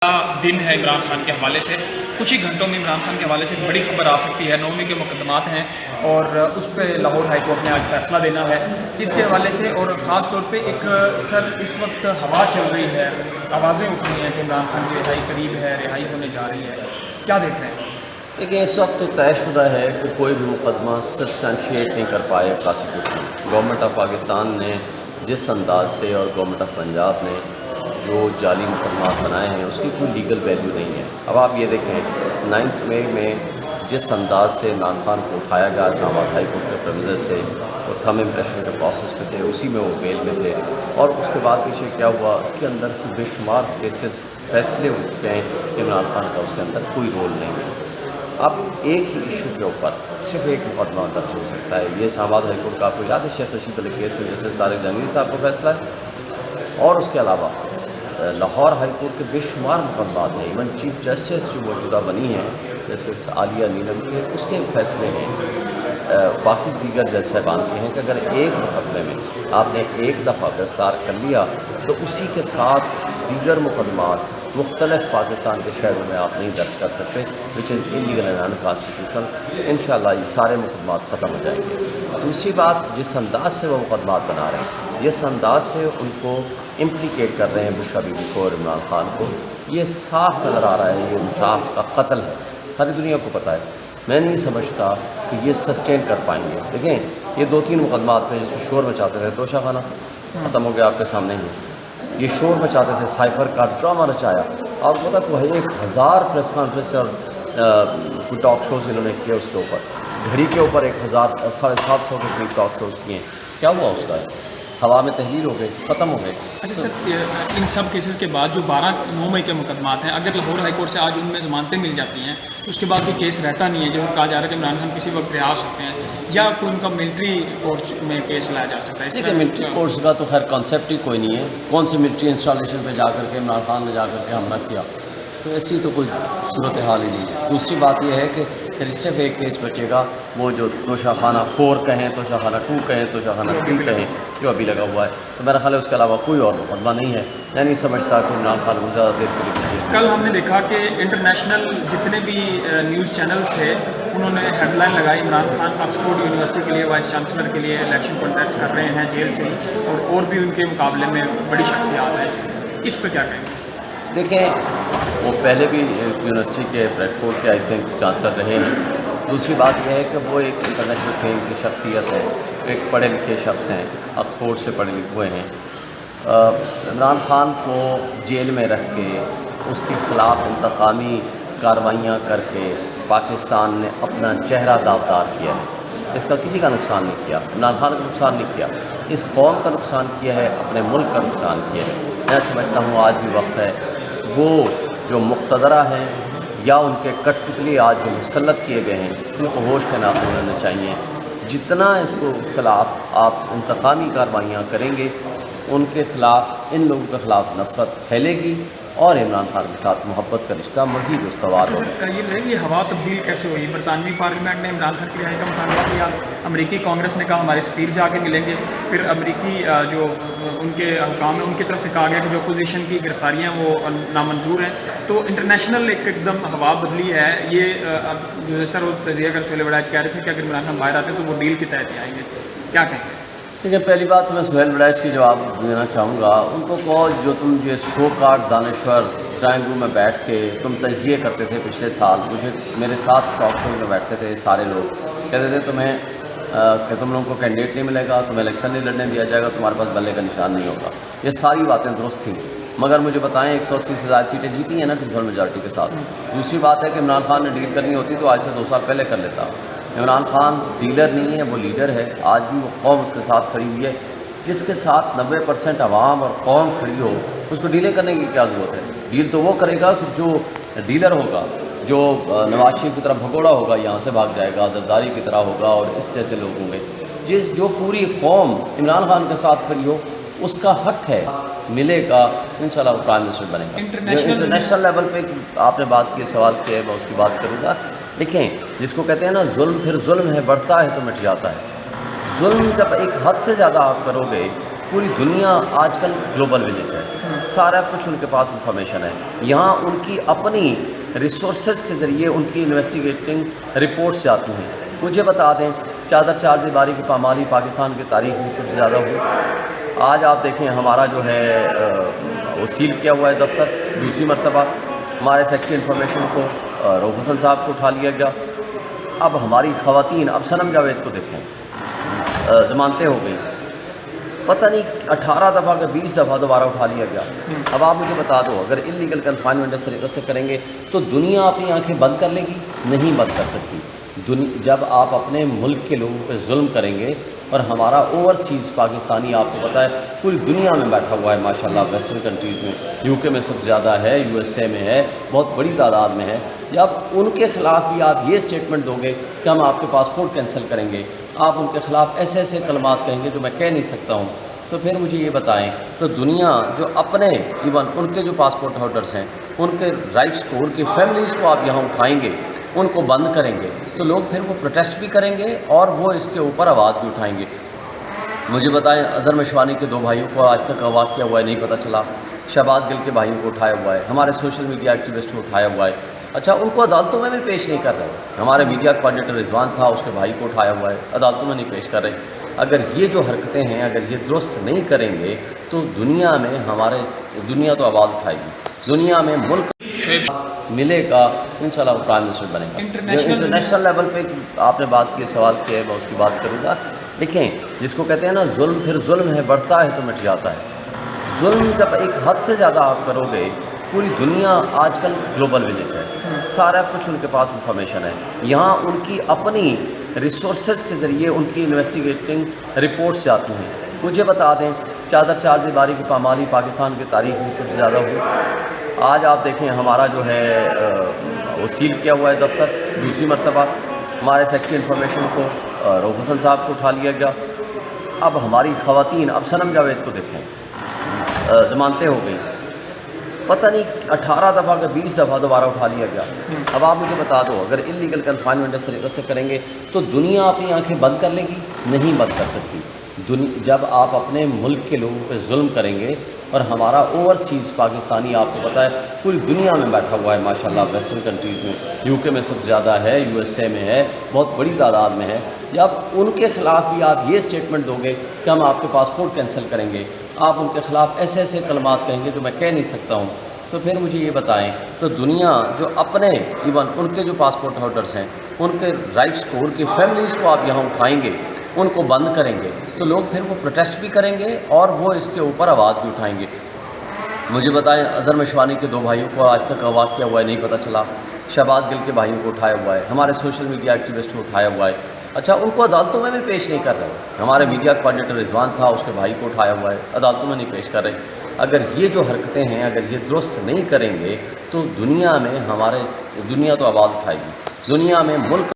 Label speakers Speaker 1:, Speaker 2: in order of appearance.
Speaker 1: دن ہے عمران خان کے حوالے سے. کچھ ہی گھنٹوں میں عمران خان کے حوالے سے بڑی خبر آ سکتی ہے. 9ویں کے مقدمات ہیں اور اس پہ لاہور ہائی کورٹ نے آج فیصلہ دینا ہے اس کے حوالے سے. اور خاص طور پہ ایک اس وقت ہوا چل رہی ہے, آوازیں اٹھ رہی ہیں کہ عمران خان کی رہائی قریب ہے, رہائی ہونے جا رہی ہے. کیا دیکھ رہے ہیں؟
Speaker 2: دیکھیں, اس وقت تو طے شدہ ہے کہ کوئی بھی مقدمہ سبسٹینشیٹ نہیں کر پائے پراسیکیوشن. گورنمنٹ آف پاکستان نے جس انداز سے اور گورنمنٹ آف پنجاب نے جو جعلی مقدمات بنائے ہیں اس کی کوئی لیگل ویلیو نہیں ہے. اب آپ یہ دیکھیں 9 مئی میں جس انداز سے عمران خان کو اٹھایا گیا اسلام آباد ہائی کورٹ کے پریمیسز سے, وہ تھم امپریشن کے پروسیس پہ تھے, اسی میں وہ بیل میں تھے. اور اس کے بعد پیچھے کیا ہوا, اس کے اندر بے شمار کیسز فیصلے ہو چکے ہیں کہ عمران خان کا اس کے اندر کوئی رول نہیں ہے. اب ایک ہی ایشو کے اوپر صرف ایک مقدمہ درج ہو سکتا ہے. یہ اسلام آباد ہائی کورٹ کا آپ کو یاد ہے شیخ رشید علی کیس میں جسٹس طارق جہانگیر صاحب کو فیصلہ ہے. اور اس کے علاوہ لاہور ہائی کورٹ کے بے شمار مقدمات ہیں. ایون چیف جسٹس جو موجودہ بنی ہیں جسٹس عالیہ نیلم کی, اس کے فیصلے ہیں. باقی دیگر جج صاحبان کے ہیں کہ اگر ایک مقدمے میں آپ نے ایک دفعہ گرفتار کر لیا تو اسی کے ساتھ دیگر مقدمات مختلف پاکستان کے شہروں میں آپ نہیں درج کر سکتے, وچ از انلیگل اینڈ انکانسٹیٹیوشنل. انشاءاللہ یہ سارے مقدمات ختم ہو جائیں گے. دوسری بات, جس انداز سے وہ مقدمات بنا رہے ہیں, جس انداز سے ان کو امپلیکیٹ کر رہے ہیں بشریٰ بی بی کو اور عمران خان کو, یہ صاف نظر آ رہا ہے یہ انصاف کا قتل ہے. ساری دنیا کو پتہ ہے. میں نہیں سمجھتا کہ یہ سسٹین کر پائیں گے. دیکھیں, یہ 2-3 مقدمات میں جس کو شور مچاتے تھے, توشہ خانہ ختم ہو گیا آپ کے سامنے ہی. یہ شور مچاتے تھے, سائفر کا ڈرامہ رچایا. آپ کو پتہ کہ 1000 پریس کانفرنس اور کوئی ٹاک شوز انہوں نے کیے اس کے اوپر, گھڑی کے اوپر 1000 750 کے قریب ٹاک شوز کیے ہیں. کیا ہوا اس کا؟ ہوا میں تحلیل ہو گئی, ختم ہو گئے.
Speaker 1: اچھا سر, ان سب کیسز کے بعد جو 9 مئی کے مقدمات ہیں, اگر لاہور ہائی کورٹ سے آج ان میں ضمانتیں مل جاتی ہیں تو اس کے بعد کوئی کیس رہتا نہیں ہے, جو کہا جا رہا ہے کہ عمران خان کسی وقت رہا ہو سکتے ہیں, یا کوئی ان کا ملٹری کورٹ میں کیس لایا جا سکتا ہے؟
Speaker 2: دیکھیے, ملٹری کورٹس کا تو خیر کانسیپٹ ہی کوئی نہیں ہے. کون سی ملٹری انسٹالیشن پہ جا کر کے عمران خان نے جا کر کے حملہ کیا, تو ایسی تو کوئی صورتحال ہی نہیں ہے. دوسری بات یہ ہے کہ پھر صرف ایک کیس بچے گا, وہ جو توشہ خانہ 4 کہیں, توشہ خانہ 2 کہیں, توشہ خانہ 3 کہیں, جو ابھی لگا ہوا ہے. تو میرا خیال ہے اس کے علاوہ کوئی اور مقدمہ نہیں ہے. میں نہیں سمجھتا کہ عمران خان کو زیادہ دیر کے لیے.
Speaker 1: کل ہم نے دیکھا کہ انٹرنیشنل جتنے بھی نیوز چینلز تھے انہوں نے ہیڈ لائن لگائی, عمران خان آکسفورڈ یونیورسٹی کے لیے وائس چانسلر کے لیے الیکشن کنٹیسٹ کر رہے ہیں جیل سے, اور بھی ان کے مقابلے میں بڑی شخصیات ہیں. اس پہ کیا کہیں گے؟
Speaker 2: دیکھیں, وہ پہلے بھی یونیورسٹی کے بریڈ فورڈ کے آئی تھنک چانسلر رہے ہیں. دوسری بات یہ ہے کہ وہ ایک انٹرنیشنل فیم کی شخصیت ہے, ایک پڑھے لکھے شخص ہیں, آکسفورڈ سے پڑھے لکھے ہوئے ہیں. عمران خان کو جیل میں رکھ کے اس کے خلاف انتقامی کارروائیاں کر کے پاکستان نے اپنا چہرہ داغدار کیا ہے. اس کا کسی کا نقصان نہیں کیا, عمران خان کا نقصان نہیں کیا, اس قوم کا نقصان کیا ہے, اپنے ملک کا نقصان کیا ہے. میں سمجھتا ہوں آج بھی وقت ہے وہ جو مقتدرہ ہیں یا ان کے کٹ پتلی آج جو مسلط کیے گئے ہیں ان کو ہوش کے ناخن ہونے چاہیے. جتنا اس کو خلاف آپ انتقامی کارروائیاں کریں گے, ان کے خلاف, ان لوگوں کے خلاف نفرت پھیلے گی اور عمران خان کے ساتھ محبت کا رشتہ مزید استوار ہوگا.
Speaker 1: یہ رہے گی ہوا تبدیل کیسے ہوئی؟ برطانوی پارلیمنٹ نے عمران خان کی رہائی کا مطالبہ کیا, امریکی کانگریس نے کہا ہمارے سفیر جا کے ملیں گے, پھر امریکی جو ان کے حکام ہیں ان کی طرف سے کہا گیا کہ جو اپوزیشن کی گرفتاریاں وہ نامنظور ہیں. تو انٹرنیشنل ایک دم ہوا بدلی ہے. یہ گزشتہ روز تجزیہ کر سہیل وڑائچ کہہ رہے تھے کہ اگر عمران خان باہر آتے تو وہ ڈیل کے تحت ہی آئیں گے. کیا کہیں گے؟
Speaker 2: ٹھیک ہے, پہلی بات میں سہیل وڑائچ کی جواب دینا چاہوں گا. ان کو کہو جو تم یہ سو کارڈ دانشور ڈرائنگ روم میں بیٹھ کے تم تجزیے کرتے تھے پچھلے سال, مجھے میرے ساتھ ٹاک شو میں بیٹھتے تھے سارے لوگ, کہتے تھے تمہیں کہ تم لوگوں کو کینڈیڈیٹ نہیں ملے گا, تمہیں الیکشن نہیں لڑنے دیا جائے گا, تمہارے پاس بلے کا نشان نہیں ہوگا. یہ ساری باتیں درست تھیں, مگر مجھے بتائیں 180 سے زائد سیٹیں جیتی ہیں نا ٹوٹل میجارٹی کے ساتھ. دوسری بات ہے کہ عمران خان نے ڈیل کرنی ہوتی تو آج سے 2 سال پہلے کر لیتا. عمران خان ڈیلر نہیں ہے, وہ لیڈر ہے. آج بھی وہ قوم اس کے ساتھ کھڑی ہوئی ہے. جس کے ساتھ 90% عوام اور قوم کھڑی ہو, اس کو ڈیلیں کرنے کی کیا ضرورت ہے؟ ڈیل تو وہ کرے گا کہ جو ڈیلر ہوگا, جو نواز شریف کی طرح بھگوڑا ہوگا, یہاں سے بھاگ جائے گا, زرداری کی طرح ہوگا, اور اس جیسے لوگ ہوں گے. جو پوری قوم عمران خان کے ساتھ کھڑی ہو, اس کا حق ہے, ملے گا, انشاءاللہ وہ پرائم منسٹر بنے گا. انٹرنیشنل لیول پہ آپ نے بات کی, سوال کیا ہے, میں اس کی بات کروں گا. دیکھیں, جس کو کہتے ہیں نا ظلم پھر ظلم ہے, بڑھتا ہے تو مٹ جاتا ہے. ظلم جب ایک حد سے زیادہ آپ کرو گے, پوری دنیا آج کل گلوبل ولیج ہے, سارا کچھ ان کے پاس انفارمیشن ہے. یہاں ان کی اپنی ریسورسز کے ذریعے ان کی انویسٹیگیٹنگ رپورٹس جاتی ہیں. مجھے بتا دیں چادر چار دیواری کی پامالی پاکستان کی تاریخ میں سب سے زیادہ ہوئی. آج آپ دیکھیں ہمارا جو ہے وہ سیل کیا ہوا ہے دفتر دوسری مرتبہ. ہمارے سیکٹری انفارمیشن کو رؤف حسن صاحب کو اٹھا لیا گیا. اب ہماری خواتین, اب صنم جاوید کو دیکھیں, ضمانتیں ہو گئی, پتہ نہیں 18 دفعہ کہ 20 دفعہ دوبارہ اٹھا لیا گیا. اب آپ مجھے بتا دو اگر انلیگل کنفائنمنٹ اس طریقے سے کریں گے تو دنیا اپنی آنکھیں بند کر لے گی؟ نہیں بند کر سکتی. جب آپ اپنے ملک کے لوگوں پہ ظلم کریں گے, اور ہمارا اوورسیز پاکستانی آپ کو پتہ ہے پوری دنیا میں بیٹھا ہوا ہے ماشاءاللہ, ویسٹرن کنٹریز میں, یو کے میں سب سے زیادہ ہے, یو ایس اے میں ہے, بہت بڑی تعداد میں ہے. جب ان کے خلاف بھی آپ یہ اسٹیٹمنٹ دو گے کہ ہم آپ کے پاسپورٹ کینسل کریں گے, آپ ان کے خلاف ایسے ایسے کلمات کہیں گے جو میں کہہ نہیں سکتا ہوں, تو پھر مجھے یہ بتائیں تو دنیا جو اپنے ایون ان کے جو پاسپورٹ ہولڈرس ہیں ان کے رائٹس کو, ان کی فیملیز کو آپ یہاں اٹھائیں گے, ان کو بند کریں گے, تو لوگ پھر وہ پروٹیسٹ بھی کریں گے اور وہ اس کے اوپر آواز بھی اٹھائیں گے. مجھے بتائیں اظہر مشوانی کے 2 بھائیوں کو آج تک اغوا کیا ہوا ہے, نہیں پتہ چلا. شہباز گل کے بھائیوں کو اٹھایا ہوا ہے, ہمارے سوشل میڈیا ایکٹیوسٹ کو اٹھایا ہوا ہے. اچھا, ان کو عدالتوں میں بھی پیش نہیں کر رہے. ہمارے میڈیا کوآرڈینیٹر رضوان تھا, اس کے بھائی کو اٹھایا ہوا ہے, عدالتوں میں نہیں پیش کر رہے. اگر یہ جو حرکتیں ہیں اگر یہ درست نہیں کریں گے تو دنیا میں دنیا تو آواز اٹھائے گی, دنیا میں ملک ملے گا انشاءاللہ وہ پرائم منسٹر بنے گا. انٹرنیشنل لیول پہ آپ نے بات کی, سوال کیا ہے, میں اس کی بات کروں گا. دیکھیں جس کو کہتے ہیں نا ظلم پھر ظلم ہے, بڑھتا ہے تو مٹ جاتا ہے. ظلم جب ایک حد سے زیادہ آپ کرو گے, پوری دنیا آج کل گلوبل ولیج ہے, سارا کچھ ان کے پاس انفارمیشن ہے. یہاں ان کی اپنی ریسورسز کے ذریعے ان کی انویسٹیگیٹنگ رپورٹس جاتی ہیں. مجھے بتا دیں چادر چار دیواری کی پامالی پاکستان کی تاریخ میں سب سے زیادہ ہوئی. آج آپ دیکھیں ہمارا جو ہے وہ سیل کیا ہوا ہے دفتر دوسری مرتبہ. ہمارے سیکٹری انفارمیشن کو رؤف حسن صاحب کو اٹھا لیا گیا. اب ہماری خواتین, اب صنم جاوید کو دیکھیں, ضمانتیں ہو گئی, پتہ نہیں 18 دفعہ کہ 20 دفعہ دوبارہ اٹھا لیا گیا. اب آپ مجھے بتا دو اگر انلیگل کنفائنمنٹ اس طریقے سے کریں گے تو دنیا اپنی آنکھیں بند کر لے گی؟ نہیں بند کر سکتی. جب آپ اپنے ملک کے لوگوں پہ ظلم کریں گے, اور ہمارا اوورسیز پاکستانی آپ کو پتہ ہے پوری دنیا میں بیٹھا ہوا ہے ماشاءاللہ, ویسٹرن کنٹریز میں, یو کے میں سب سے زیادہ ہے, یو ایس اے میں ہے, بہت بڑی تعداد میں ہے. جب ان کے خلاف بھی آپ یہ اسٹیٹمنٹ دو گے کہ ہم آپ کے پاسپورٹ کینسل کریں گے, آپ ان کے خلاف ایسے ایسے کلمات کہیں گے جو میں کہہ نہیں سکتا ہوں, تو پھر مجھے یہ بتائیں تو دنیا جو اپنے ایون ان کے جو پاسپورٹ ہولڈرس ہیں ان کے رائٹس کو, ان کی فیملیز کو آپ یہاں اٹھائیں گے, ان کو بند کریں گے, تو لوگ پھر وہ پروٹیسٹ بھی کریں گے اور وہ اس کے اوپر آواز بھی اٹھائیں گے. مجھے بتائیں اظہر مشوانی کے 2 بھائیوں کو آج تک اغوا کیا ہوا ہے, نہیں پتہ چلا. شہباز گل کے بھائیوں کو اٹھایا ہوا ہے, ہمارے سوشل میڈیا ایکٹیوسٹ کو اٹھایا ہوا ہے. اچھا, ان کو عدالتوں میں بھی پیش نہیں کر رہے. ہمارے میڈیا کوآرڈینیٹر رضوان تھا, اس کے بھائی کو اٹھایا ہوا ہے, عدالتوں میں نہیں پیش کر رہے. اگر یہ جو حرکتیں ہیں اگر یہ درست نہیں کریں گے تو دنیا میں دنیا تو آواز اٹھائے گی, دنیا میں ملک